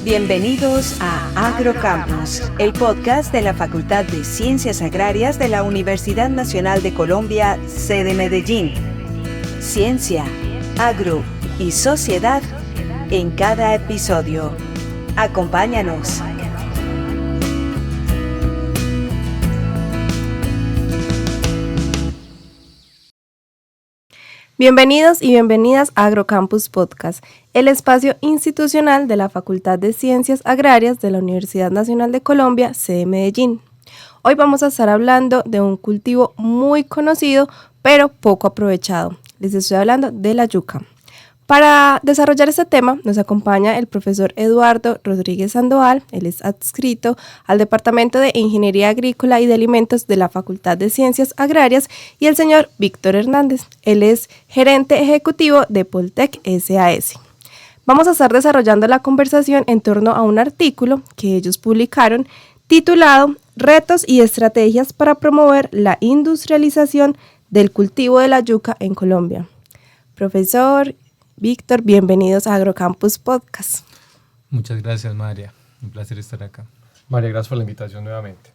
Bienvenidos a Agrocampus, el podcast de la Facultad de Ciencias Agrarias de la Universidad Nacional de Colombia, sede Medellín. Ciencia, agro y sociedad en cada episodio. Acompáñanos. Bienvenidos y bienvenidas a Agrocampus Podcast, el espacio institucional de la Facultad de Ciencias Agrarias de la Universidad Nacional de Colombia, sede Medellín. Hoy vamos a estar hablando de un cultivo muy conocido, pero poco aprovechado. Les estoy hablando de la yuca. Para desarrollar este tema nos acompaña el profesor Eduardo Rodríguez Sandoval. Él es adscrito al Departamento de Ingeniería Agrícola y de Alimentos de la Facultad de Ciencias Agrarias, y el señor Víctor Hernández. Él es gerente ejecutivo de Poltec SAS. Vamos a estar desarrollando la conversación en torno a un artículo que ellos publicaron titulado Retos y estrategias para promover la industrialización del cultivo de la yuca en Colombia. Profesor Víctor, bienvenidos a Agrocampus Podcast. Muchas gracias, María. Un placer estar acá. María, gracias por la invitación nuevamente.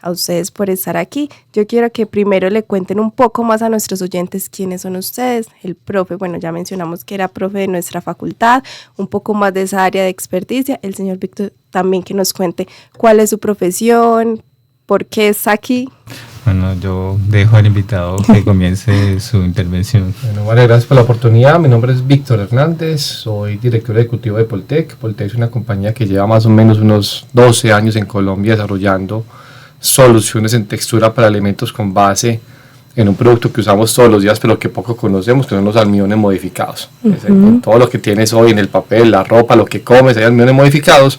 A ustedes por estar aquí. Yo quiero que primero le cuenten un poco más a nuestros oyentes quiénes son ustedes. El profe, bueno, ya mencionamos que era profe de nuestra facultad, un poco más de esa área de experticia. El señor Víctor también que nos cuente cuál es su profesión, por qué está aquí. Bueno, yo dejo al invitado que comience su intervención. Bueno, María, gracias por la oportunidad. Mi nombre es Víctor Hernández, soy director ejecutivo de Poltec. Poltec es una compañía que lleva más o menos unos 12 años en Colombia desarrollando soluciones en textura para alimentos con base en un producto que usamos todos los días pero que poco conocemos, que son los almidones modificados. Todo lo que tienes hoy en el papel, la ropa, lo que comes, hay almidones modificados,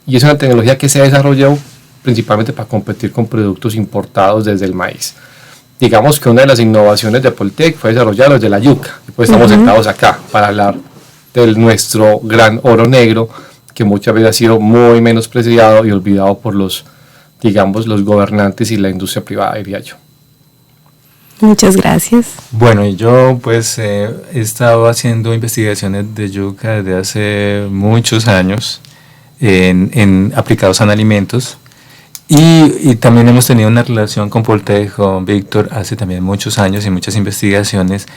y es una tecnología que se ha desarrollado principalmente para competir con productos importados desde el maíz. Digamos que una de las innovaciones de Poltec fue desarrollar los de la yuca, y pues estamos sentados acá para hablar de nuestro gran oro negro, que muchas veces ha sido muy menospreciado y olvidado por los gobernantes y la industria privada, diría yo. Muchas gracias. Bueno, yo pues he estado haciendo investigaciones de yuca desde hace muchos años aplicados en alimentos. Y también hemos tenido una relación con Poltec, con Víctor, hace también muchos años y muchas investigaciones,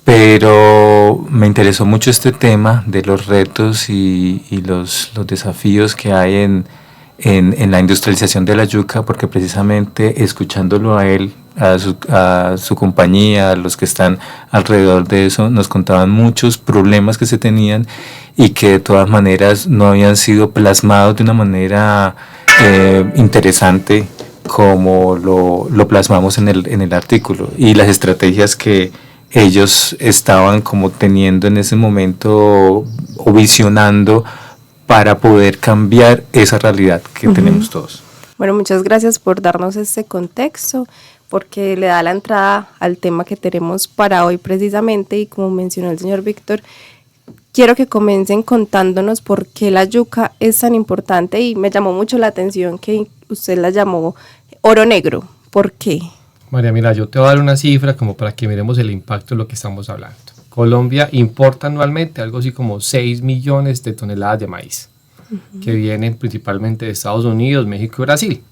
pero me interesó mucho este tema de los retos y los desafíos que hay en la industrialización de la yuca, porque precisamente escuchándolo a él, a su compañía, a los que están alrededor de eso, nos contaban muchos problemas que se tenían y que de todas maneras no habían sido plasmados de una manera interesante como lo plasmamos en el artículo, y las estrategias que ellos estaban como teniendo en ese momento o visionando para poder cambiar esa realidad que tenemos todos. Bueno, muchas gracias por darnos este contexto, porque le da la entrada al tema que tenemos para hoy precisamente, y como mencionó el señor Víctor, quiero que comiencen contándonos por qué la yuca es tan importante, y me llamó mucho la atención que usted la llamó oro negro. ¿Por qué? María, mira, yo te voy a dar una cifra como para que miremos el impacto de lo que estamos hablando. Colombia importa anualmente algo así como 6 millones de toneladas de maíz, que vienen principalmente de Estados Unidos, México y Brasil.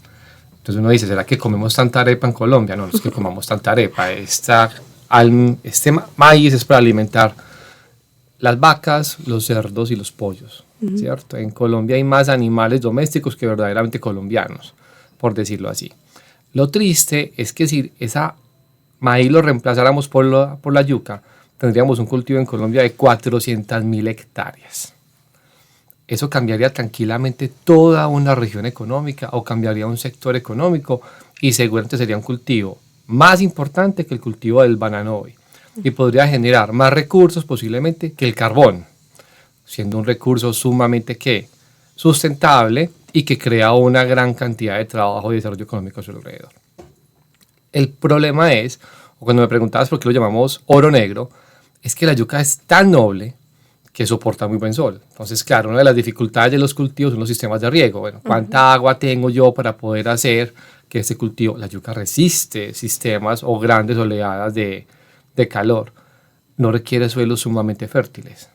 Entonces uno dice, ¿será que comemos tanta arepa en Colombia? No, no es que comamos tanta arepa. Este maíz es para alimentar las vacas, los cerdos y los pollos, ¿cierto? En Colombia hay más animales domésticos que verdaderamente colombianos, por decirlo así. Lo triste es que si esa maíz lo reemplazáramos por la yuca, tendríamos un cultivo en Colombia de 400.000 hectáreas. Eso cambiaría tranquilamente toda una región económica, o cambiaría un sector económico, y seguramente sería un cultivo más importante que el cultivo del banano hoy, y podría generar más recursos posiblemente que el carbón, siendo un recurso sumamente sustentable y que crea una gran cantidad de trabajo y desarrollo económico a su alrededor. El problema es, o cuando me preguntabas por qué lo llamamos oro negro, es que la yuca es tan noble que soporta muy buen sol. Entonces, claro, una de las dificultades de los cultivos son los sistemas de riego. Bueno, ¿cuánta agua tengo yo para poder hacer que este cultivo? La yuca resiste sistemas o grandes oleadas de calor. No requiere suelos sumamente fértiles.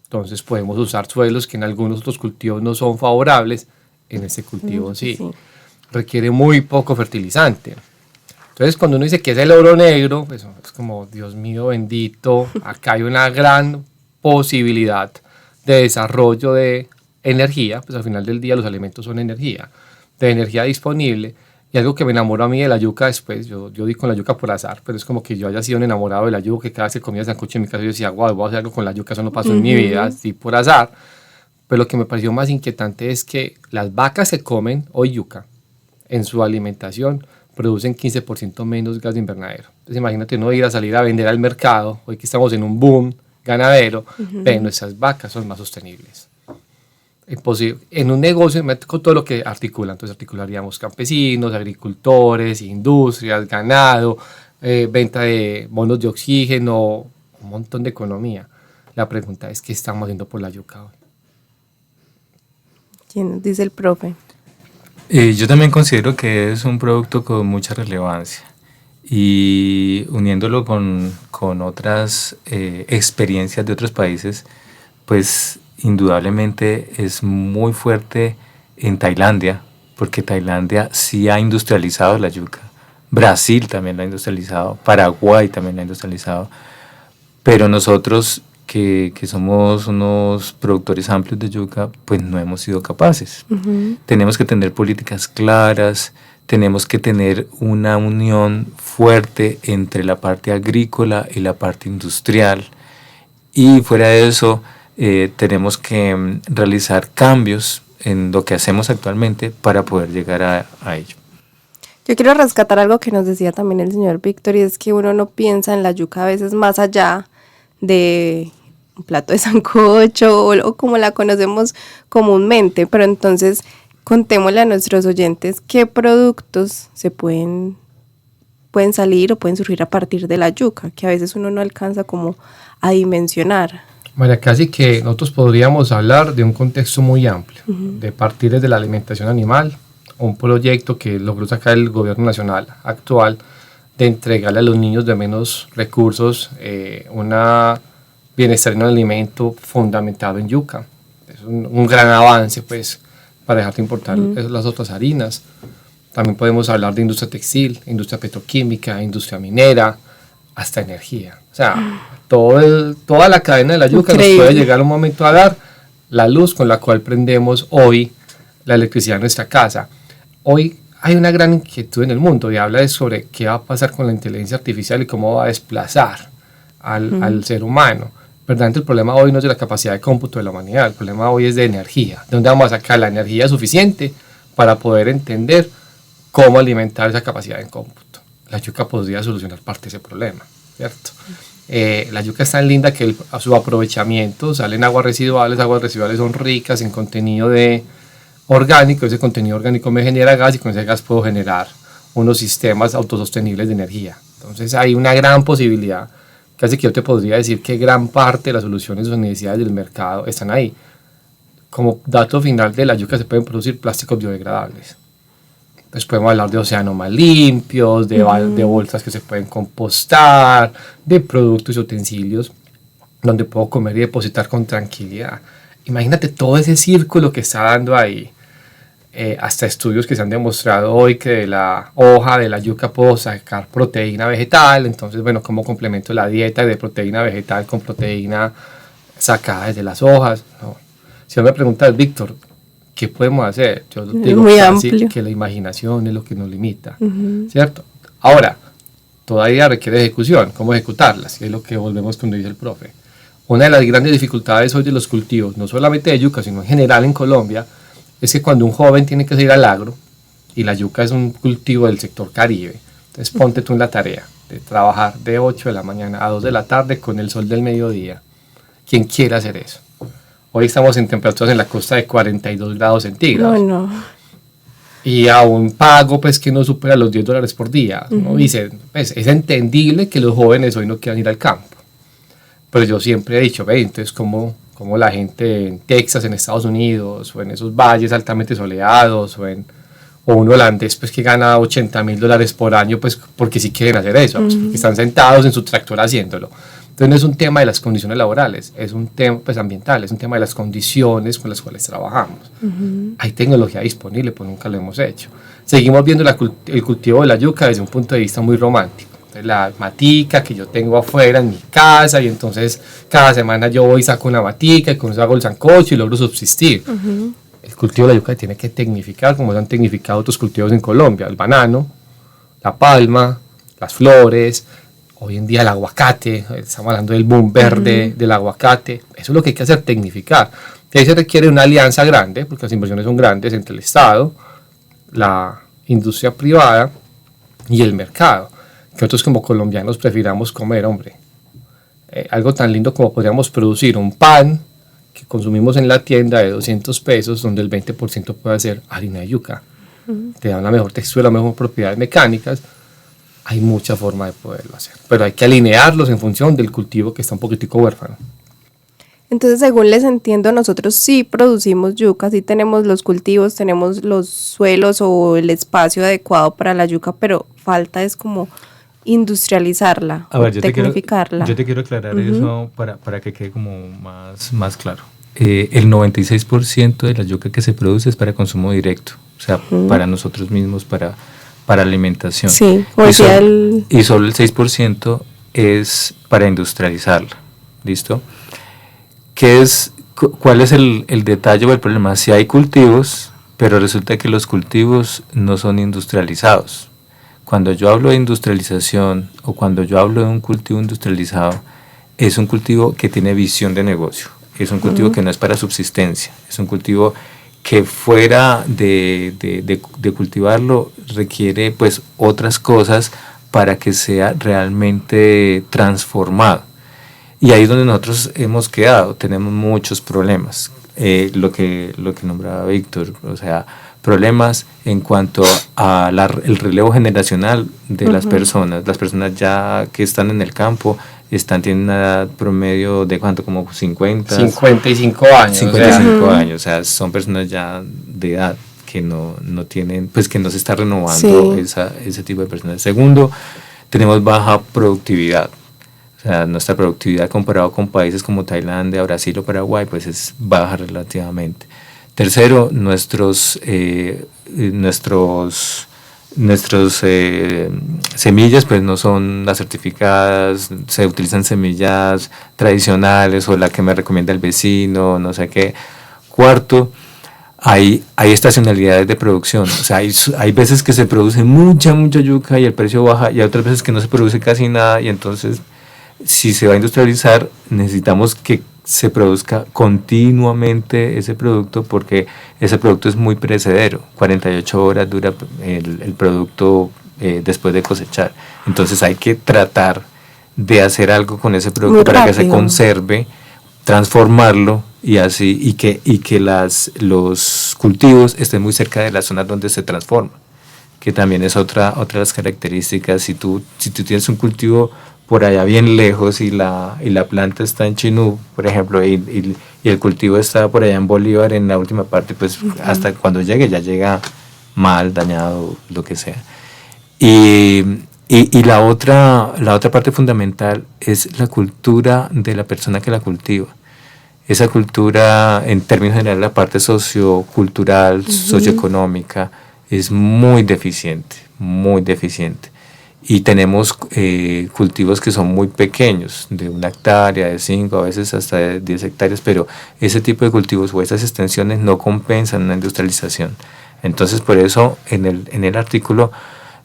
Entonces podemos usar suelos que en algunos otros cultivos no son favorables, en este cultivo sí. Requiere muy poco fertilizante. Entonces cuando uno dice que es el oro negro, pues es como, Dios mío bendito, acá hay una gran posibilidad de desarrollo de energía, pues al final del día los alimentos son energía, de energía disponible. Y algo que me enamoró a mí de la yuca después, yo di con la yuca por azar, pero es como que yo haya sido un enamorado de la yuca, que cada vez que comía sancocho en mi casa yo decía, wow, voy a hacer algo con la yuca, eso no pasó en mi vida, así por azar. Pero lo que me pareció más inquietante es que las vacas que comen hoy yuca, en su alimentación, producen 15% menos gas de invernadero. Entonces imagínate no ir a salir a vender al mercado, hoy que estamos en un boom ganadero, pero nuestras vacas son más sostenibles. Imposible. En un negocio, con todo lo que articula, entonces articularíamos campesinos, agricultores, industrias, ganado, venta de bonos de oxígeno, un montón de economía. La pregunta es, ¿qué estamos haciendo por la yuca hoy? ¿Quién dice el profe? Yo también considero que es un producto con mucha relevancia y uniéndolo con otras experiencias de otros países, pues indudablemente es muy fuerte en Tailandia, porque Tailandia sí ha industrializado la yuca, Brasil también la ha industrializado, Paraguay también la ha industrializado, pero nosotros que somos unos productores amplios de yuca, pues no hemos sido capaces. Tenemos que tener políticas claras, tenemos que tener una unión fuerte entre la parte agrícola y la parte industrial, y fuera de eso tenemos que realizar cambios en lo que hacemos actualmente para poder llegar a ello. Yo quiero rescatar algo que nos decía también el señor Víctor, y es que uno no piensa en la yuca a veces más allá de un plato de sancocho o como la conocemos comúnmente, pero entonces contémosle a nuestros oyentes qué productos se pueden salir o pueden surgir a partir de la yuca, que a veces uno no alcanza como a dimensionar. María, casi que nosotros podríamos hablar de un contexto muy amplio, de partir desde la alimentación animal, un proyecto que logró sacar el gobierno nacional actual de entregarle a los niños de menos recursos una bienestar en un alimento fundamentado en yuca. Es un gran avance, pues, para dejar de importar las otras harinas. También podemos hablar de industria textil, industria petroquímica, industria minera, hasta energía. O sea, toda la cadena de la yuca nos puede llegar un momento a dar la luz con la cual prendemos hoy la electricidad en nuestra casa. Hoy hay una gran inquietud en el mundo y habla sobre qué va a pasar con la inteligencia artificial y cómo va a desplazar al ser humano. Verdaderamente el problema hoy no es de la capacidad de cómputo de la humanidad, el problema hoy es de energía. ¿De dónde vamos a sacar la energía suficiente para poder entender cómo alimentar esa capacidad de cómputo? La yuca podría solucionar parte de ese problema, ¿cierto? La yuca es tan linda que a su aprovechamiento salen aguas residuales son ricas en contenido orgánico, ese contenido orgánico me genera gas y con ese gas puedo generar unos sistemas autosostenibles de energía. Entonces hay una gran posibilidad, casi que yo te podría decir que gran parte de las soluciones de las necesidades del mercado están ahí. Como dato final de la yuca se pueden producir plásticos biodegradables. Entonces podemos hablar de océanos más limpios, de bolsas que se pueden compostar, de productos y utensilios donde puedo comer y depositar con tranquilidad. Imagínate todo ese círculo que está dando ahí. Hasta estudios que se han demostrado hoy que de la hoja de la yuca puedo sacar proteína vegetal. Entonces, bueno, como complemento la dieta de proteína vegetal con proteína sacada desde las hojas, ¿no? Si me preguntas, Víctor, ¿qué podemos hacer? Yo digo que la imaginación es lo que nos limita, ¿cierto? Ahora, todavía requiere ejecución, ¿cómo ejecutarlas? Y es lo que volvemos cuando dice el profe. Una de las grandes dificultades hoy de los cultivos, no solamente de yuca, sino en general en Colombia, es que cuando un joven tiene que salir al agro, y la yuca es un cultivo del sector Caribe, entonces ponte tú en la tarea de trabajar de 8 de la mañana a 2 de la tarde con el sol del mediodía. ¿Quién quiere hacer eso? Hoy estamos en temperaturas en la costa de 42 grados centígrados. No. Y a un pago pues, que no supera los $10 por día. ¿No? Dice, pues, es entendible que los jóvenes hoy no quieran ir al campo. Pero yo siempre he dicho, entonces como la gente en Texas, en Estados Unidos, o en esos valles altamente soleados, o un holandés pues, que gana $80,000 por año, pues porque sí quieren hacer eso, pues, porque están sentados en su tractor haciéndolo. Entonces no es un tema de las condiciones laborales, es un tema pues, ambiental, es un tema de las condiciones con las cuales trabajamos. Hay tecnología disponible, pues nunca lo hemos hecho. Seguimos viendo el cultivo de la yuca desde un punto de vista muy romántico. Entonces, la matica que yo tengo afuera en mi casa, y entonces cada semana yo voy y saco una matica y con eso hago el sancocho y logro subsistir. El cultivo de la yuca tiene que tecnificar, como se han tecnificado otros cultivos en Colombia: el banano, la palma, las flores, hoy en día el aguacate. Estamos hablando del boom verde del aguacate. Eso es lo que hay que hacer, tecnificar. Y ahí se requiere una alianza grande, porque las inversiones son grandes, entre el Estado, la industria privada y el mercado. Que nosotros como colombianos prefiramos comer, hombre, algo tan lindo como podríamos producir un pan que consumimos en la tienda de 200 pesos, donde el 20% puede ser harina de yuca. Te da una mejor textura, mejor propiedades mecánicas. Hay mucha forma de poderlo hacer, pero hay que alinearlos en función del cultivo que está un poquitico huérfano. Entonces, según les entiendo, nosotros sí producimos yuca, sí tenemos los cultivos, tenemos los suelos o el espacio adecuado para la yuca, pero falta es como industrializarla, A ver, tecnificarla. yo te quiero aclarar eso para que quede como más claro. El 96% de la yuca que se produce es para consumo directo, o sea, para nosotros mismos, para alimentación. Sí, y solo el 6% es para industrializarla. ¿Listo? ¿Cuál es el detalle o el problema? Si hay cultivos, pero resulta que los cultivos no son industrializados. Cuando yo hablo de industrialización o cuando yo hablo de un cultivo industrializado, es un cultivo que tiene visión de negocio. Es un cultivo que no es para subsistencia. Es un cultivo que fuera de cultivarlo requiere pues otras cosas para que sea realmente transformado. Y ahí es donde nosotros hemos quedado, tenemos muchos problemas, lo que nombraba Víctor, o sea, problemas en cuanto a el relevo generacional de las personas ya que están en el campo, tienen una edad promedio de ¿cuánto? Como 55 años. 55 años, o sea, son personas ya de edad que no tienen, pues que no se está renovando ese tipo de personas. Segundo, tenemos baja productividad. O sea, nuestra productividad comparado con países como Tailandia, Brasil o Paraguay, pues es baja relativamente. Tercero, nuestros semillas pues no son las certificadas, se utilizan semillas tradicionales o la que me recomienda el vecino, no sé qué. Cuarto, hay estacionalidades de producción, o sea, hay veces que se produce mucha yuca y el precio baja, y hay otras veces que no se produce casi nada, y entonces si se va a industrializar necesitamos que se produzca continuamente ese producto, porque ese producto es muy perecedero, 48 horas dura el producto después de cosechar. Entonces hay que tratar de hacer algo con ese producto para que se conserve, transformarlo y que los cultivos estén muy cerca de las zonas donde se transforma, que también es otra de las características. Si tú tienes un cultivo por allá bien lejos y la planta está en Chinú, por ejemplo, y el cultivo está por allá en Bolívar en la última parte, pues hasta cuando llegue ya llega mal, dañado, lo que sea. Y la otra parte fundamental es la cultura de la persona que la cultiva. Esa cultura, en términos generales, la parte sociocultural, socioeconómica, es muy deficiente. Y tenemos cultivos que son muy pequeños, de 1 hectárea, de 5, a veces hasta de 10 hectáreas, pero ese tipo de cultivos o esas extensiones no compensan una industrialización. Entonces, por eso, en el artículo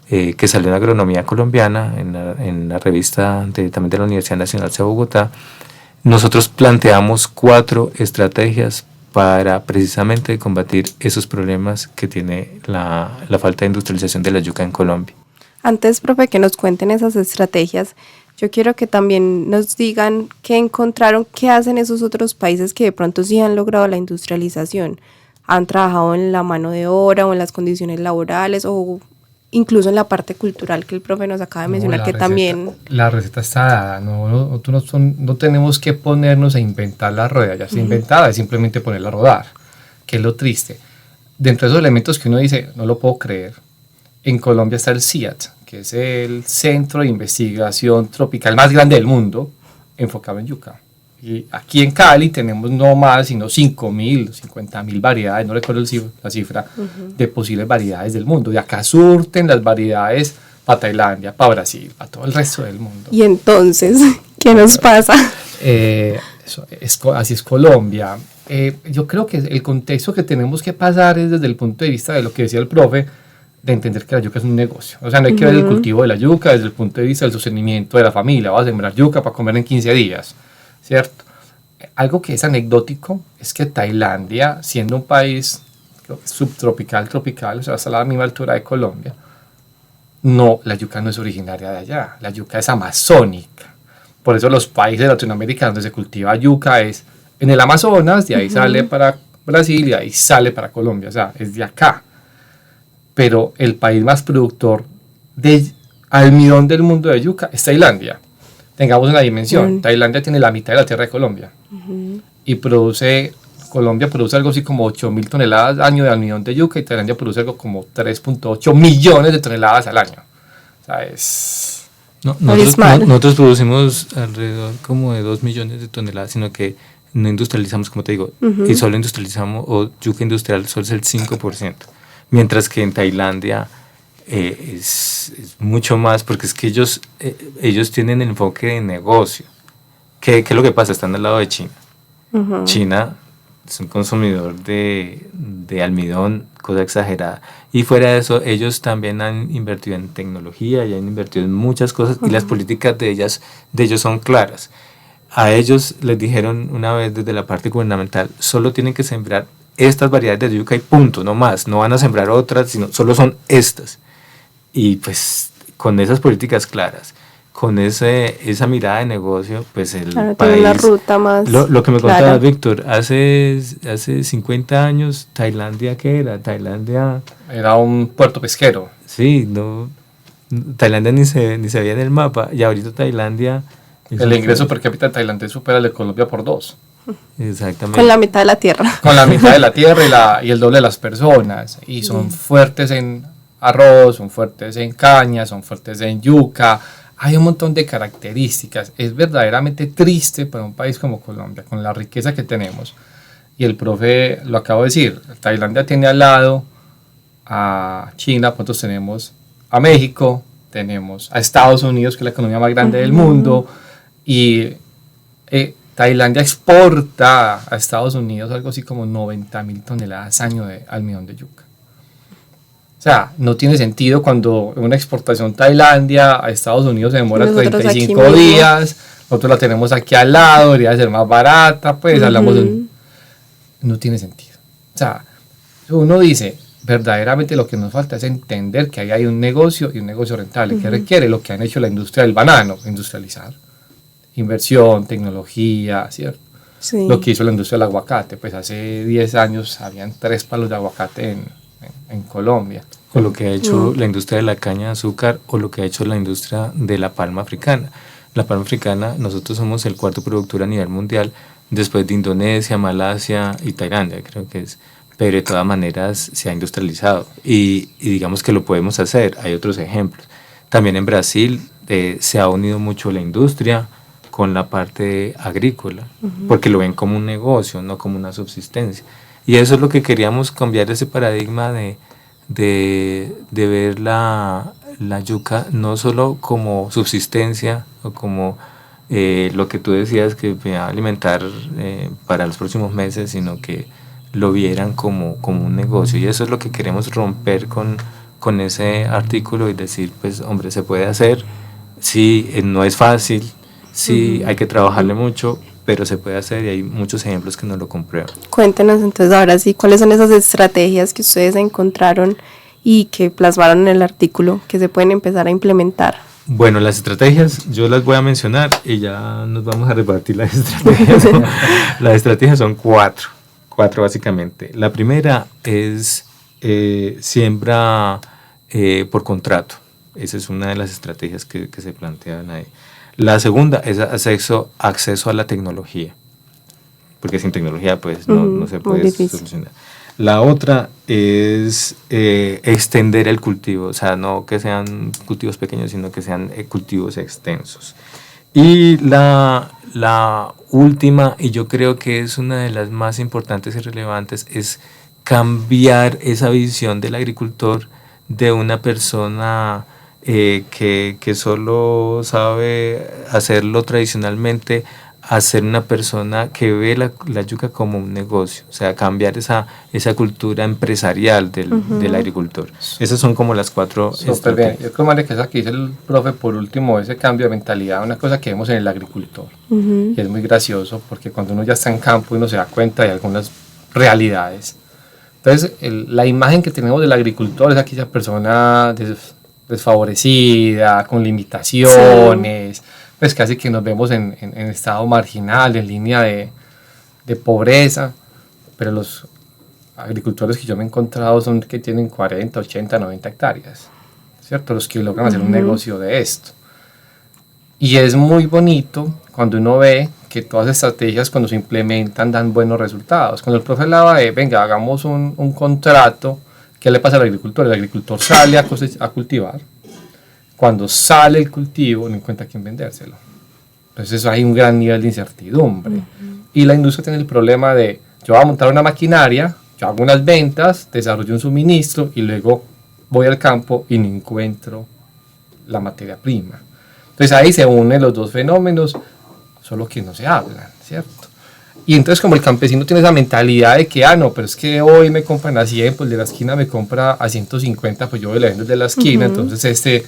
que salió en Agronomía Colombiana, en la revista también de la Universidad Nacional de Bogotá, nosotros planteamos 4 estrategias para precisamente combatir esos problemas que tiene la falta de industrialización de la yuca en Colombia. Antes, profe, que nos cuenten esas estrategias, yo quiero que también nos digan qué encontraron, qué hacen esos otros países que de pronto sí han logrado la industrialización. ¿Han trabajado en la mano de obra o en las condiciones laborales o incluso en la parte cultural que el profe nos acaba de mencionar, que también... La receta está dada, no tenemos que ponernos a inventar la rueda, ya está inventada, es simplemente ponerla a rodar, que es lo triste. Dentro de esos elementos que uno dice, no lo puedo creer, en Colombia está el CIAT, que es el Centro de Investigación Tropical más grande del mundo, enfocado en yuca. Y aquí en Cali tenemos no más sino 5.000, 50.000 variedades, no recuerdo la cifra, de posibles variedades del mundo. De acá surten las variedades para Tailandia, para Brasil, para todo el resto del mundo. Y entonces, ¿qué nos pasa? Así es Colombia. Yo creo que el contexto que tenemos que pasar es desde el punto de vista de lo que decía el profe, de entender que la yuca es un negocio. O sea, no hay que ver el cultivo de la yuca desde el punto de vista del sostenimiento de la familia. Vas a sembrar yuca para comer en 15 días, ¿cierto? Algo que es anecdótico es que Tailandia, siendo un país subtropical, tropical, o sea, hasta la misma altura de Colombia, no, la yuca no es originaria de allá. La yuca es amazónica. Por eso los países de Latinoamérica donde se cultiva yuca es en el Amazonas, de ahí sale para Brasil y de ahí sale para Colombia, o sea, es de acá. Pero el país más productor de almidón del mundo de yuca es Tailandia. Tengamos una dimensión, Tailandia tiene la mitad de la tierra de Colombia y Colombia produce algo así como 8.000 toneladas al año de almidón de yuca y Tailandia produce algo como 3.8 millones de toneladas al año. O sea, es... nosotros producimos alrededor como de 2 millones de toneladas, sino que no industrializamos, como te digo, y solo industrializamos, o yuca industrial solo es el 5%, mientras que en Tailandia es mucho más, porque es que ellos tienen el enfoque de negocio. ¿Qué es lo que pasa? Están al lado de China. China es un consumidor de almidón, cosa exagerada. Y fuera de eso, ellos también han invertido en tecnología y han invertido en muchas cosas y las políticas de ellos son claras. A ellos les dijeron una vez desde la parte gubernamental, solo tienen que sembrar estas variedades de yuca y punto, no más. No van a sembrar otras, sino solo son estas. Y pues con esas políticas claras, con esa mirada de negocio, pues el país... Una ruta más lo que me contaba Víctor, hace 50 años, ¿Tailandia qué era? Tailandia... Era un puerto pesquero. Sí, no, Tailandia ni se veía en el mapa, y ahorita Tailandia... El ingreso per cápita tailandés supera el de Colombia por 2. Exactamente. Con la mitad de la tierra. Con la mitad de la tierra y el doble de las personas. Y son fuertes en arroz, son fuertes en caña, son fuertes en yuca. Hay un montón de características. Es verdaderamente triste para un país como Colombia, con la riqueza que tenemos. Y el profe lo acabo de decir, Tailandia tiene al lado a China, nosotros tenemos a México, tenemos a Estados Unidos, que es la economía más grande del mundo, y Tailandia exporta a Estados Unidos algo así como 90.000 toneladas año de almidón de yuca. O sea, no tiene sentido cuando una exportación Tailandia a Estados Unidos se demora 35 días, nosotros la tenemos aquí al lado, debería ser más barata, pues hablamos de... No tiene sentido. O sea, uno dice, verdaderamente lo que nos falta es entender que ahí hay un negocio y un negocio rentable que requiere lo que han hecho la industria del banano, industrializar. Inversión, tecnología, ¿cierto? Sí. Lo que hizo la industria del aguacate, pues hace 10 años habían 3 palos de aguacate en Colombia. O lo que ha hecho la industria de la caña de azúcar o lo que ha hecho la industria de la palma africana. La palma africana, nosotros somos el 4º productor a nivel mundial, después de Indonesia, Malasia y Tailandia, creo que es. Pero de todas maneras se ha industrializado y digamos que lo podemos hacer. Hay otros ejemplos. También en Brasil se ha unido mucho la industria con la parte agrícola, porque lo ven como un negocio, no como una subsistencia. Y eso es lo que queríamos cambiar, ese paradigma de ver la yuca no solo como subsistencia o como lo que tú decías que me va a alimentar para los próximos meses, sino que lo vieran como un negocio. Y eso es lo que queremos romper con ese artículo y decir, pues hombre, se puede hacer, sí, no es fácil, sí, hay que trabajarle mucho, pero se puede hacer y hay muchos ejemplos que nos lo comprueban. Cuéntenos entonces ahora sí, ¿cuáles son esas estrategias que ustedes encontraron y que plasmaron en el artículo que se pueden empezar a implementar? Bueno, las estrategias yo las voy a mencionar y ya nos vamos a repartir las estrategias. Las estrategias son 4 básicamente. La primera es siembra por contrato. Esa es una de las estrategias que se plantean ahí. La segunda es acceso a la tecnología, porque sin tecnología pues no se puede solucionar. La otra es extender el cultivo, o sea, no que sean cultivos pequeños, sino que sean cultivos extensos. Y la la última, y yo creo que es una de las más importantes y relevantes, es cambiar esa visión del agricultor de una persona que solo sabe hacerlo tradicionalmente, a ser una persona que ve la yuca como un negocio, o sea, cambiar esa cultura empresarial del agricultor. Esas son como las 4 Súper bien. Yo creo, María, que esa que dice el profe por último, ese cambio de mentalidad, una cosa que vemos en el agricultor, y es muy gracioso porque cuando uno ya está en campo uno se da cuenta de algunas realidades. Entonces, la imagen que tenemos del agricultor es aquella persona desfavorecida, con limitaciones, sí, pues casi que nos vemos en estado marginal, en línea de pobreza, pero los agricultores que yo me he encontrado son que tienen 40, 80, 90 hectáreas, ¿cierto? Los que logran hacer un negocio de esto. Y es muy bonito cuando uno ve que todas las estrategias cuando se implementan dan buenos resultados. Cuando el profe hablaba de, venga, hagamos un contrato, ¿qué le pasa al agricultor? El agricultor sale a cultivar. Cuando sale el cultivo, no encuentra a quién vendérselo. Entonces eso hay un gran nivel de incertidumbre. Y la industria tiene el problema de, yo voy a montar una maquinaria, yo hago unas ventas, desarrollo un suministro y luego voy al campo y no encuentro la materia prima. Entonces ahí se unen los dos fenómenos, solo que no se hablan, ¿cierto? Y entonces como el campesino tiene esa mentalidad de que, no, pero es que hoy me compran a 100, pues el de la esquina me compra a 150, pues yo le vendo el de la esquina, entonces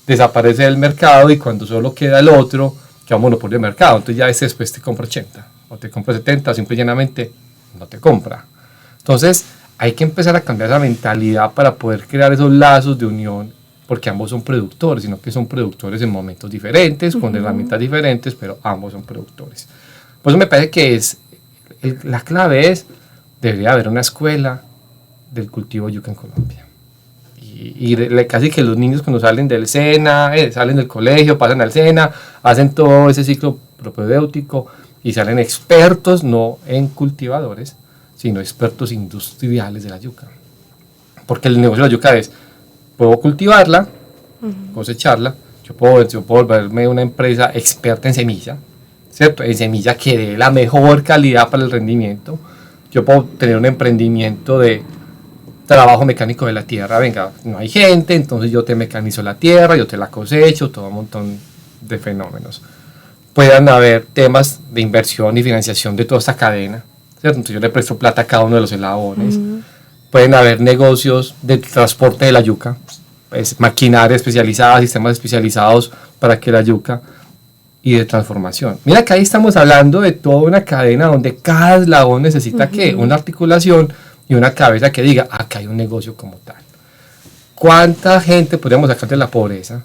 desaparece del mercado y cuando solo queda el otro, queda un monopolio de mercado, entonces ya después te compra 80 o te compra 70 o simple y llanamente no te compra. Entonces hay que empezar a cambiar esa mentalidad para poder crear esos lazos de unión, porque ambos son productores, sino que son productores en momentos diferentes, con herramientas diferentes, pero ambos son productores. Por eso me parece que la clave es, debería haber una escuela del cultivo de yuca en Colombia. Y casi que los niños cuando salen del SENA, salen del colegio, pasan al SENA, hacen todo ese ciclo propedéutico y salen expertos, no en cultivadores, sino expertos industriales de la yuca. Porque el negocio de la yuca es, puedo cultivarla, cosecharla, yo puedo volverme una empresa experta en semilla, ¿cierto? En semilla que dé la mejor calidad para el rendimiento. Yo puedo tener un emprendimiento de trabajo mecánico de la tierra, venga, no hay gente, entonces yo te mecanizo la tierra, yo te la cosecho, todo un montón de fenómenos. Puedan haber temas de inversión y financiación de toda esta cadena, ¿cierto? Entonces yo le presto plata a cada uno de los eslabones. Pueden haber negocios de transporte de la yuca, pues, maquinaria especializada, sistemas especializados para que la yuca, y de transformación. Mira que ahí estamos hablando de toda una cadena donde cada eslabón necesita ¿qué? Una articulación y una cabeza que diga, acá hay un negocio como tal. ¿Cuánta gente podríamos sacar de la pobreza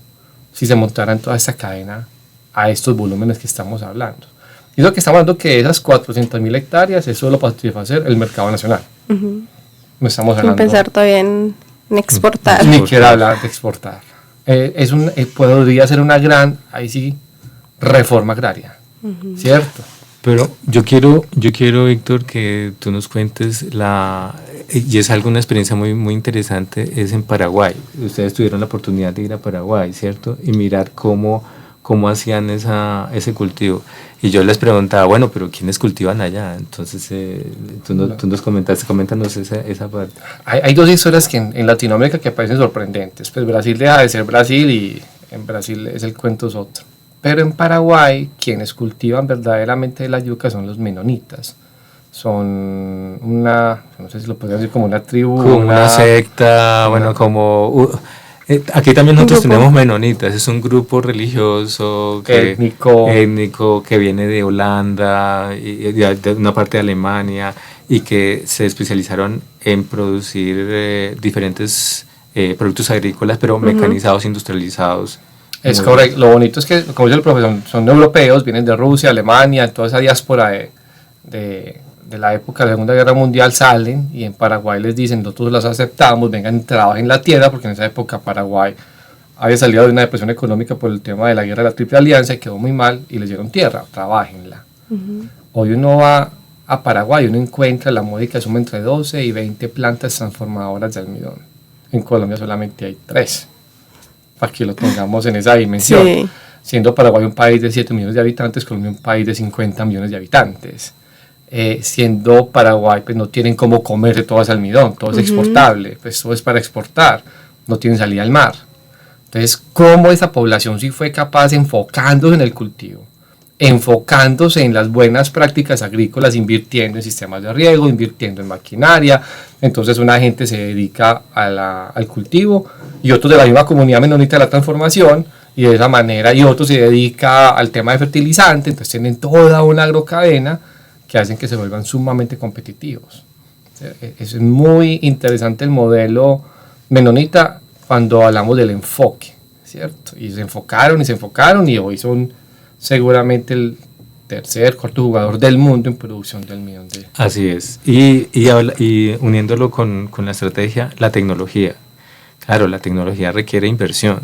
si se montara en toda esta cadena a estos volúmenes que estamos hablando? Y lo que estamos hablando que esas 400.000 hectáreas es solo para satisfacer el mercado nacional. No estamos hablando... Sin pensar todavía en exportar. Ni quiero hablar de exportar. Podría ser una gran, ahí sí, reforma agraria, ¿cierto? Pero yo quiero, Víctor, que tú nos cuentes y es una experiencia muy, muy interesante, es en Paraguay. Ustedes tuvieron la oportunidad de ir a Paraguay, ¿cierto? Y mirar cómo hacían ese cultivo. Y yo les preguntaba, bueno, pero ¿quiénes cultivan allá? Entonces, tú nos coméntanos esa parte. Hay dos historias que en Latinoamérica que parecen sorprendentes. Pues Brasil deja de ser Brasil y en Brasil el cuento es otro. Pero en Paraguay, quienes cultivan verdaderamente la yuca son los menonitas. Son no sé si lo podemos decir como una tribu. Como una secta, bueno, como... aquí también nosotros tenemos menonitas, es un grupo religioso étnico que viene de Holanda y de una parte de Alemania y que se especializaron en producir diferentes productos agrícolas, pero mecanizados, industrializados. Es correcto. Lo bonito es que, como dice el profesor, son europeos, vienen de Rusia, Alemania, toda esa diáspora de la época de la Segunda Guerra Mundial salen y en Paraguay les dicen, nosotros las aceptamos, vengan, trabajen la tierra, porque en esa época Paraguay había salido de una depresión económica por el tema de la guerra de la Triple Alianza y quedó muy mal y les dieron tierra, trabajenla. Hoy uno va a Paraguay y uno encuentra la módica suma entre 12 y 20 plantas transformadoras de almidón. En Colombia solamente hay 3. Para que lo tengamos en esa dimensión. Sí. siendo Paraguay un país de 7 millones de habitantes, Colombia un país de 50 millones de habitantes. Siendo Paraguay, pues no tienen cómo comerse todo ese almidón, todo es exportable, pues todo es para exportar, no tienen salida al mar. Entonces, ¿cómo esa población sí fue capaz, enfocándose en el cultivo, enfocándose en las buenas prácticas agrícolas, invirtiendo en sistemas de riego, invirtiendo en maquinaria? Entonces una gente se dedica al cultivo y otros de la misma comunidad menonita de la transformación, y de esa manera, y otros se dedica al tema de fertilizante. Entonces tienen toda una agrocadena que hacen que se vuelvan sumamente competitivos. Es muy interesante el modelo menonita cuando hablamos del enfoque, ¿cierto? Y se enfocaron y hoy son seguramente el tercer, cuarto jugador del mundo en producción de almidón. Así es. Y uniéndolo con la estrategia, la tecnología. Claro, la tecnología requiere inversión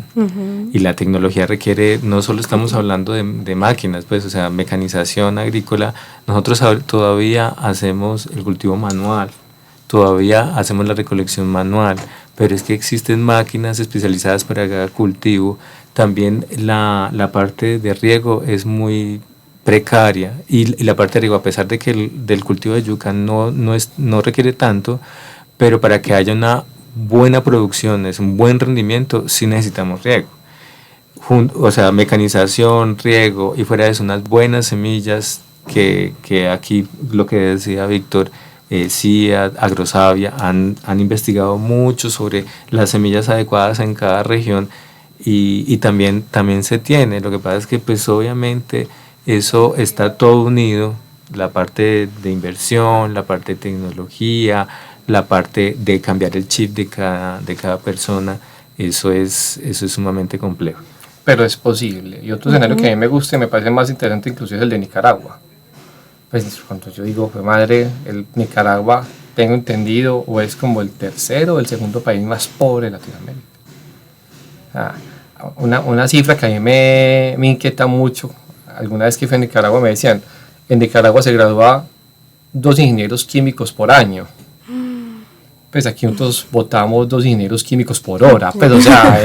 y la tecnología requiere, no solo estamos hablando de máquinas, pues, o sea, mecanización agrícola. Nosotros todavía hacemos el cultivo manual, todavía hacemos la recolección manual, pero es que existen máquinas especializadas para cada cultivo. También la parte de riego es muy precaria y la parte de riego, a pesar de que del cultivo de yuca no requiere tanto, pero para que haya una buena producción, es un buen rendimiento, sí necesitamos riego. O sea, mecanización, riego y fuera de eso unas buenas semillas que aquí lo que decía Víctor, CIA, Agrosavia han investigado mucho sobre las semillas adecuadas en cada región y también se tiene. Lo que pasa es que pues obviamente eso está todo unido, la parte de inversión, la parte de tecnología, la parte de cambiar el chip de cada persona, eso es sumamente complejo. Pero es posible. Y otro escenario que a mí me gusta y me parece más interesante inclusive es el de Nicaragua. Pues cuando yo digo, pues madre, el Nicaragua, tengo entendido, o es como el tercero o el segundo país más pobre de Latinoamérica. Una cifra que a mí me inquieta mucho, alguna vez que fui a Nicaragua me decían, en Nicaragua se gradúa 2 ingenieros químicos por año. Pues aquí nosotros votamos 2 ingenieros químicos por hora, pues o sea,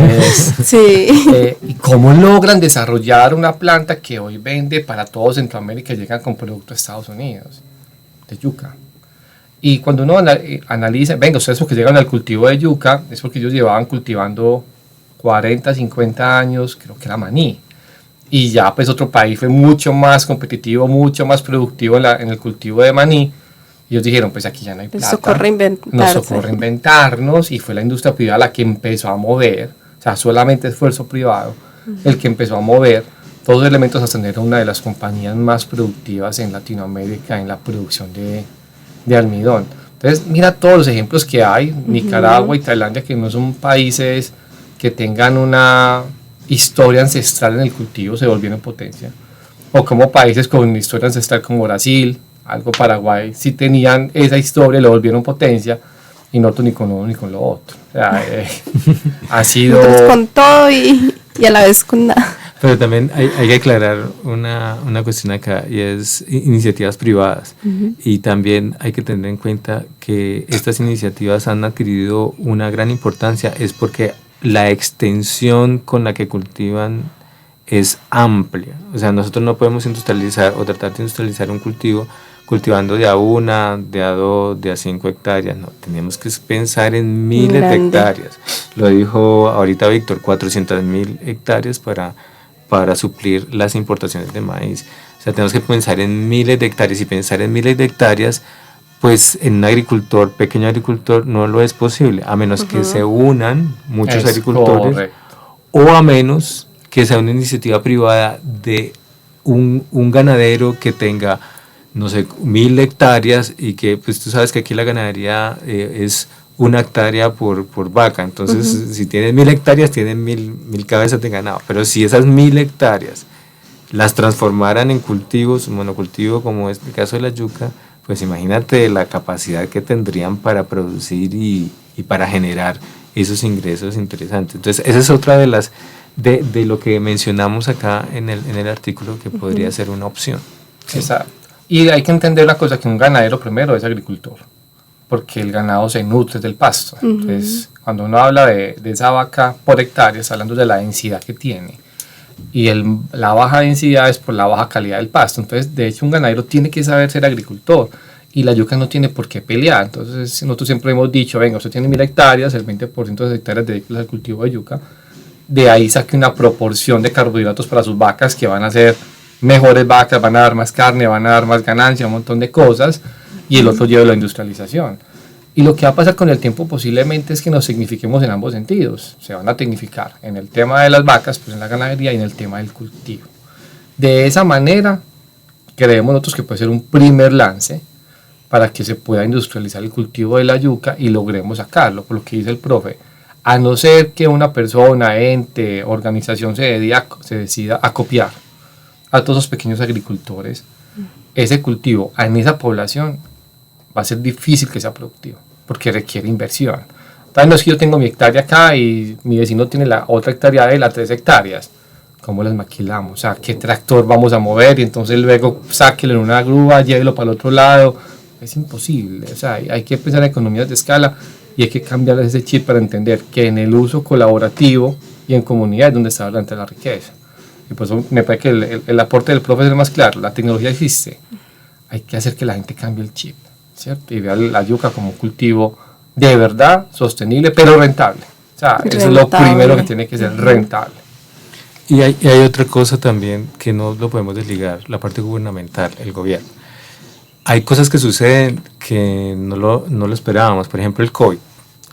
sí. ¿Y cómo logran desarrollar una planta que hoy vende para todo Centroamérica y llegan con producto a Estados Unidos, de yuca? Y cuando uno analiza, venga, ustedes porque llegan al cultivo de yuca, es porque ellos llevaban cultivando 40, 50 años, creo que era maní. Y ya pues otro país fue mucho más competitivo, mucho más productivo en el cultivo de maní. Y ellos dijeron, pues aquí ya no hay plata. Nos tocó reinventarnos y fue la industria privada la que empezó a mover, o sea, solamente esfuerzo privado, el que empezó a mover todos los elementos hasta tener una de las compañías más productivas en Latinoamérica en la producción de almidón. Entonces, mira todos los ejemplos que hay, Nicaragua y Tailandia, que no son países que tengan una historia ancestral en el cultivo, se volvieron potencia. O como países con una historia ancestral como Brasil, algo Paraguay, sí tenían esa historia, lo volvieron potencia, y nosotros ni con uno ni con lo otro. O sea, ha sido... Nosotros con todo y a la vez con nada. Pero también hay que aclarar una cuestión acá, y es iniciativas privadas. Y también hay que tener en cuenta que estas iniciativas han adquirido una gran importancia, es porque la extensión con la que cultivan es amplia. O sea, nosotros no podemos industrializar o tratar de industrializar un cultivo cultivando de a 1, de a 2, de a 5 hectáreas. No, tenemos que pensar en miles de hectáreas. Lo dijo ahorita Víctor, 400.000 hectáreas para suplir las importaciones de maíz. O sea, tenemos que pensar en miles de hectáreas, y pensar en miles de hectáreas, pues en un agricultor, pequeño agricultor, no lo es posible, a menos que se unan muchos agricultores, correcto, o a menos que sea una iniciativa privada de un ganadero que tenga, no sé, 1.000 hectáreas, y que pues tú sabes que aquí la ganadería es 1 hectárea por vaca. Entonces si tienes 1.000 hectáreas tienes 1.000 cabezas de ganado, pero si esas 1.000 hectáreas las transformaran en cultivos, monocultivo como es el caso de la yuca, pues imagínate la capacidad que tendrían para producir y para generar esos ingresos interesantes. Entonces esa es otra de las de lo que mencionamos acá en el artículo, que podría ser una opción. ¿Sí? Exacto. Y hay que entender una cosa, que un ganadero primero es agricultor, porque el ganado se nutre del pasto. Entonces, cuando uno habla de esa vaca por hectárea, está hablando de la densidad que tiene. y la baja densidad es por la baja calidad del pasto. Entonces, de hecho, un ganadero tiene que saber ser agricultor y la yuca no tiene por qué pelear. Entonces, nosotros siempre hemos dicho, venga, usted tiene 1000 hectáreas, el 20% de las hectáreas dedicadas al cultivo de yuca, de ahí saque una proporción de carbohidratos para sus vacas que van a ser mejores vacas, van a dar más carne, van a dar más ganancia, un montón de cosas, y el otro lleva la industrialización. Y lo que va a pasar con el tiempo posiblemente es que nos signifiquemos en ambos sentidos. Se van a tecnificar en el tema de las vacas, pues en la ganadería, y en el tema del cultivo. De esa manera, creemos nosotros que puede ser un primer lance para que se pueda industrializar el cultivo de la yuca y logremos sacarlo, por lo que dice el profe. A no ser que una persona, ente, organización se decida a copiar a todos los pequeños agricultores, ese cultivo en esa población va a ser difícil que sea productivo, porque requiere inversión. Tal no es que yo tengo mi hectárea acá y mi vecino tiene la otra hectárea de las 3 hectáreas. ¿Cómo las maquilamos? O sea, ¿qué tractor vamos a mover? Y entonces luego sáquelo en una grúa, llévelo para el otro lado. Es imposible. O sea, hay que pensar en economías de escala y hay que cambiar ese chip para entender que en el uso colaborativo y en comunidad es donde está hablando de la riqueza. Y por eso me parece que el aporte del profe es el más claro. La tecnología existe. Hay que hacer que la gente cambie el chip, ¿cierto? Y vea la yuca como un cultivo de verdad sostenible, pero rentable. O sea, eso es lo primero que tiene que ser, rentable. Y hay otra cosa también que no lo podemos desligar, la parte gubernamental, el gobierno. Hay cosas que suceden que no lo esperábamos. Por ejemplo, el COVID.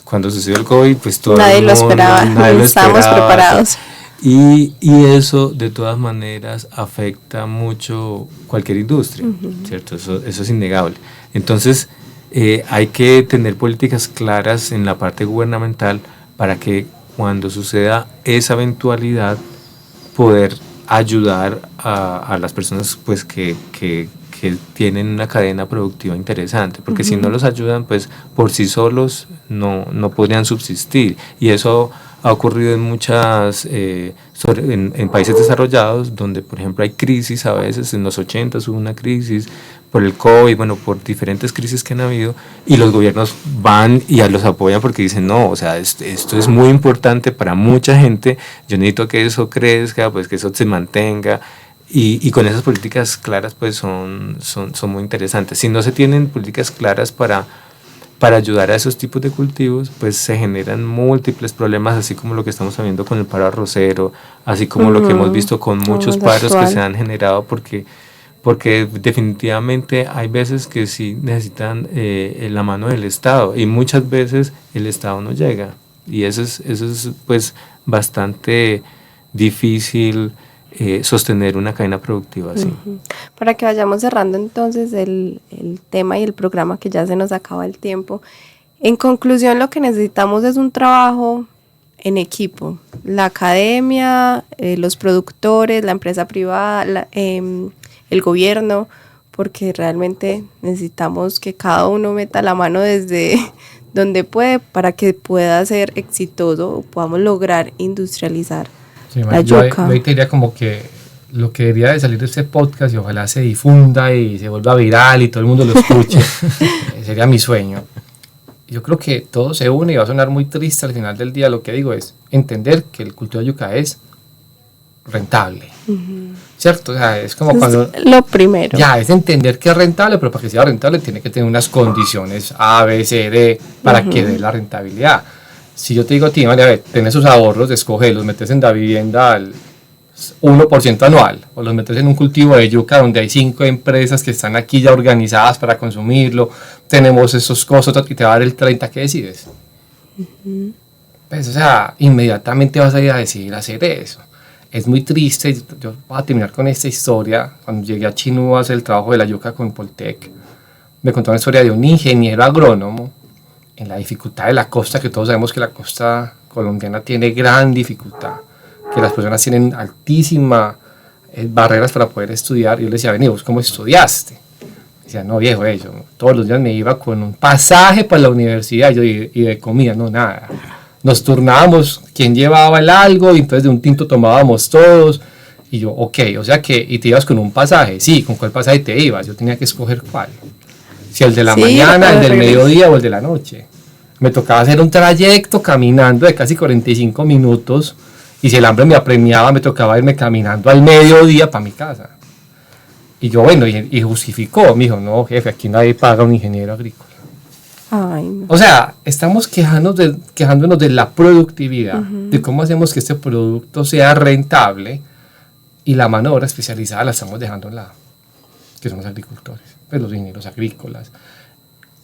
Cuando sucedió el COVID, pues todo nadie lo esperaba, no estábamos preparados. Y eso de todas maneras afecta mucho cualquier industria, ¿cierto? Eso es innegable. Entonces hay que tener políticas claras en la parte gubernamental para que cuando suceda esa eventualidad poder ayudar a las personas pues que tienen una cadena productiva interesante, porque si no los ayudan, pues por sí solos no podrían subsistir. Y eso ha ocurrido en muchas, en países desarrollados, donde por ejemplo hay crisis a veces. En los 80 hubo una crisis por el COVID, bueno, por diferentes crisis que han habido, y los gobiernos van y los apoyan porque dicen, no, o sea, esto es muy importante para mucha gente, yo necesito que eso crezca, pues que eso se mantenga. Y con esas políticas claras pues son muy interesantes. Si no se tienen políticas claras para ayudar a esos tipos de cultivos, pues se generan múltiples problemas, así como lo que estamos viendo con el paro arrocero, así como lo que hemos visto con muchos paros que se han generado, porque definitivamente hay veces que sí necesitan la mano del Estado, y muchas veces el Estado no llega, y eso es pues bastante difícil sostener una cadena productiva así. Para que vayamos cerrando entonces el tema y el programa, que ya se nos acaba el tiempo, en conclusión lo que necesitamos es un trabajo en equipo, la academia, los productores, la empresa privada, el gobierno, porque realmente necesitamos que cada uno meta la mano desde donde puede para que pueda ser exitoso o podamos lograr industrializar. Sí, yo te diría como que lo que debería de salir de este podcast, y ojalá se difunda y se vuelva viral y todo el mundo lo escuche, sería mi sueño. Yo creo que todo se une, y va a sonar muy triste al final del día. Lo que digo es entender que el cultivo de yuca es rentable, ¿cierto? O sea, es como cuando... Lo primero. Ya, es entender que es rentable, pero para que sea rentable tiene que tener unas condiciones A, B, C, D para que dé la rentabilidad. Si yo te digo a ti, María, ten esos ahorros, escoge, los metes en la vivienda al 1% anual, o los metes en un cultivo de yuca donde hay 5 empresas que están aquí ya organizadas para consumirlo, tenemos esos costos y te va a dar el 30%, ¿qué decides? Pues, o sea, inmediatamente vas a ir a decidir hacer eso. Es muy triste. Yo voy a terminar con esta historia. Cuando llegué a Chinú a hacer el trabajo de la yuca con Poltec, me contó una historia de un ingeniero agrónomo en la dificultad de la costa, que todos sabemos que la costa colombiana tiene gran dificultad, que las personas tienen altísimas barreras para poder estudiar. Y yo le decía, vení, ¿vos cómo estudiaste? Decía, no, viejo, yo todos los días me iba con un pasaje para la universidad y de comida, no, nada. Nos turnábamos quién llevaba el algo, y entonces de un tinto tomábamos todos. Y yo, ok, o sea que, ¿y te ibas con un pasaje? Sí, ¿con cuál pasaje te ibas? Yo tenía que escoger cuál. Si el de la mañana, el del mediodía o el de la noche. Me tocaba hacer un trayecto caminando de casi 45 minutos Y si el hambre me apremiaba, me tocaba irme caminando al mediodía para mi casa. Y yo, bueno, y justificó, me dijo, no, jefe, aquí nadie paga a un ingeniero agrícola. Ay, no. O sea, estamos quejándonos de la productividad, de cómo hacemos que este producto sea rentable, y la mano de obra especializada la estamos dejando a un lado, que son los agricultores, pues los ingenieros agrícolas.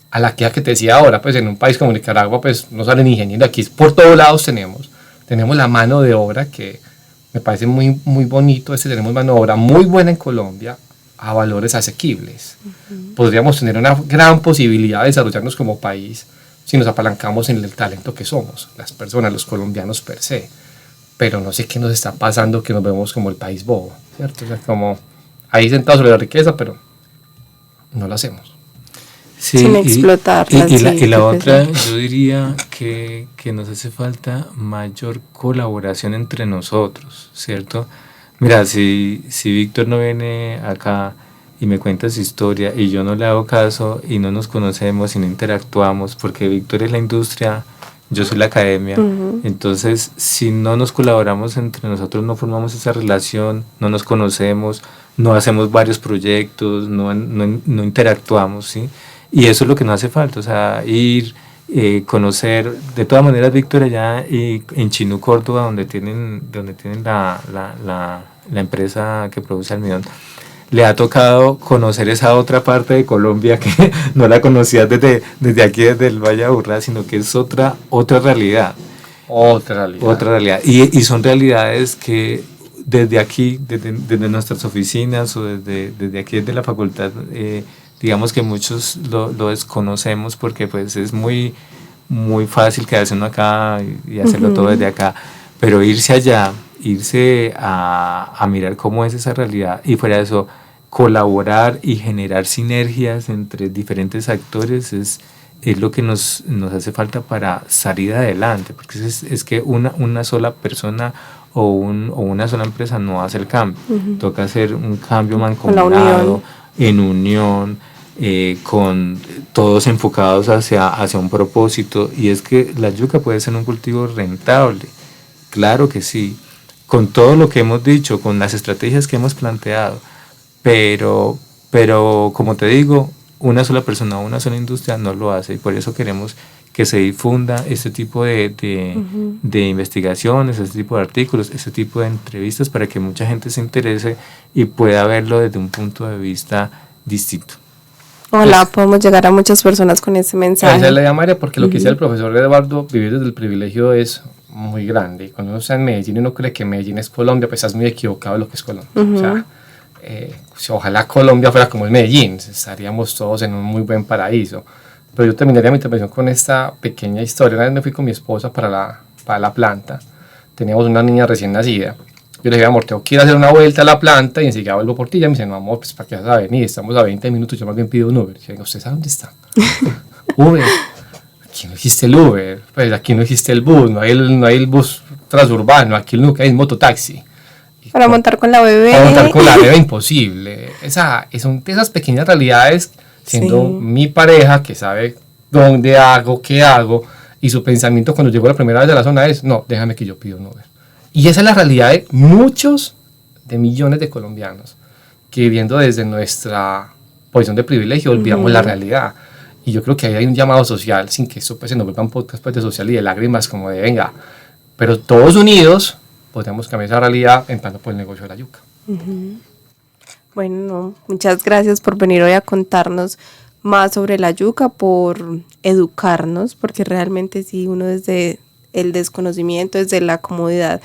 A la queja que te decía ahora, pues en un país como Nicaragua, pues no salen ingenieros, aquí por todos lados tenemos la mano de obra, que me parece muy, muy bonito, tenemos mano de obra muy buena en Colombia, a valores asequibles. Podríamos tener una gran posibilidad de desarrollarnos como país si nos apalancamos en el talento que somos, las personas, los colombianos per se. Pero no sé qué nos está pasando, que nos vemos como el país bobo, ¿cierto? O sea, como ahí sentados sobre la riqueza, pero no lo hacemos. Sí, sin explotarla. Y la otra, yo diría que nos hace falta mayor colaboración entre nosotros, ¿cierto? Mira, si Víctor no viene acá y me cuenta su historia y yo no le hago caso y no nos conocemos y no interactuamos, porque Víctor es la industria, yo soy la academia, entonces si no nos colaboramos entre nosotros, no formamos esa relación, no nos conocemos, no hacemos varios proyectos, no interactuamos, ¿sí? Y eso es lo que nos hace falta, o sea, ir, conocer. De todas maneras, Víctor, allá en Chinú, Córdoba, donde tienen la empresa que produce almidón, le ha tocado conocer esa otra parte de Colombia que no la conocías desde aquí, desde el Valle de Aburrá, sino que es otra realidad. Otra realidad. Y son realidades que desde aquí, desde nuestras oficinas o desde aquí, desde la facultad, digamos que muchos lo desconocemos, porque pues es muy, muy fácil quedarse uno acá y hacerlo todo desde acá, pero irse allá, irse a mirar cómo es esa realidad, y fuera de eso colaborar y generar sinergias entre diferentes actores es lo que nos hace falta para salir adelante, porque es que una sola persona o una sola empresa no hace el cambio. Toca hacer un cambio mancomunado, en unión, con todos enfocados hacia un propósito, y es que la yuca puede ser un cultivo rentable, claro que sí, con todo lo que hemos dicho, con las estrategias que hemos planteado, pero como te digo, una sola persona, una sola industria no lo hace, y por eso queremos que se difunda este tipo de investigaciones, este tipo de artículos, este tipo de entrevistas, para que mucha gente se interese y pueda verlo desde un punto de vista distinto. Ojalá podamos llegar a muchas personas con ese mensaje. Esa es la idea, María, porque lo que dice el profesor Eduardo, vivir desde el privilegio es muy grande. Y cuando uno está en Medellín y uno cree que Medellín es Colombia, pues estás muy equivocado de lo que es Colombia. O sea, ojalá Colombia fuera como el Medellín, estaríamos todos en un muy buen paraíso. Pero yo terminaría mi intervención con esta pequeña historia. Una vez me fui con mi esposa para la planta. Teníamos una niña recién nacida. Yo le dije, amor, tengo que ir a hacer una vuelta a la planta y enseguida vuelvo por ti. Y me dice, no, amor, pues ¿para qué vas a venir? Estamos a 20 minutos, yo más bien pido un Uber. Y yo digo, ¿usted sabe dónde está? Uber. Aquí no existe el Uber, pues aquí no existe el bus, no hay el bus transurbano, aquí lo que hay es mototaxi. Para montar con la bebé. Para montar con la bebé, imposible. Son esas pequeñas realidades, siendo mi pareja que sabe dónde hago, qué hago, y su pensamiento cuando llegó la primera vez a la zona es, no, déjame que yo pido un Uber. Y esa es la realidad de de millones de colombianos, que viviendo desde nuestra posición de privilegio olvidamos la realidad. Y yo creo que ahí hay un llamado social, sin que esto pues, se nos vuelva un podcast pues, de social y de lágrimas, como de venga, pero todos unidos podríamos cambiar esa realidad entrando por el negocio de la yuca. Bueno, muchas gracias por venir hoy a contarnos más sobre la yuca, por educarnos, porque realmente sí, uno desde el desconocimiento, desde la comodidad,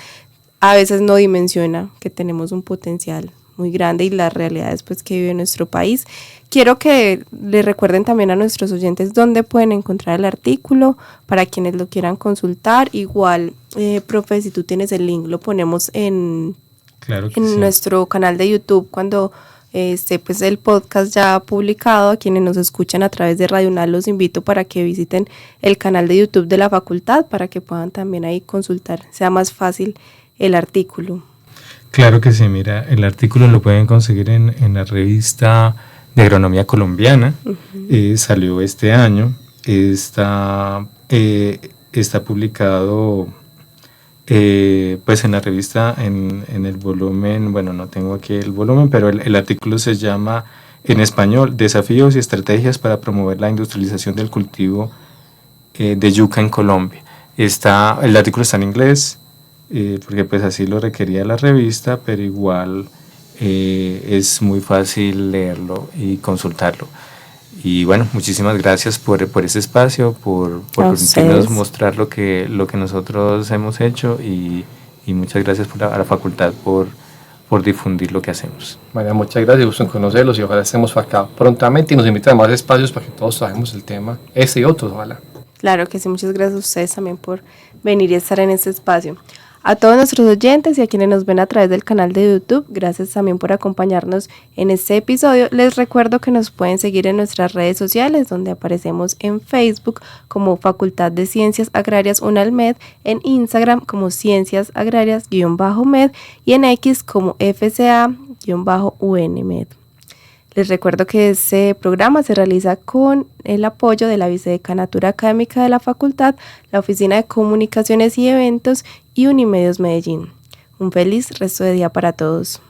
a veces no dimensiona que tenemos un potencial muy grande y las realidades pues, que vive nuestro país. Quiero que le recuerden también a nuestros oyentes dónde pueden encontrar el artículo para quienes lo quieran consultar. Igual, profe, si tú tienes el link, lo ponemos en nuestro canal de YouTube cuando esté pues, el podcast ya publicado. A quienes nos escuchan a través de Radio UNAL, los invito para que visiten el canal de YouTube de la facultad para que puedan también ahí consultar, sea más fácil el artículo. Claro que sí, mira, el artículo lo pueden conseguir en la revista de Agronomía Colombiana, salió este año, está publicado Pues en la revista, en el volumen, bueno, no tengo aquí el volumen, pero el artículo se llama en español, Desafíos y estrategias para promover la industrialización del cultivo de yuca en Colombia. El artículo está en inglés, porque pues así lo requería la revista, pero igual es muy fácil leerlo y consultarlo. Y bueno, muchísimas gracias por ese espacio, por permitirnos mostrar lo que nosotros hemos hecho y muchas gracias a la facultad por difundir lo que hacemos. María, muchas gracias, gusto en conocerlos y ojalá estemos acá prontamente y nos inviten a más espacios para que todos trabajemos el tema, y otros, ojalá. Claro que sí, muchas gracias a ustedes también por venir y estar en este espacio. A todos nuestros oyentes y a quienes nos ven a través del canal de YouTube, gracias también por acompañarnos en este episodio. Les recuerdo que nos pueden seguir en nuestras redes sociales, donde aparecemos en Facebook como Facultad de Ciencias Agrarias UNALMED, en Instagram como Ciencias Agrarias_med y en X como FCA_UNMed. Les recuerdo que este programa se realiza con el apoyo de la Vicedecanatura Académica de la Facultad, la Oficina de Comunicaciones y Eventos y Unimedios Medellín. Un feliz resto de día para todos.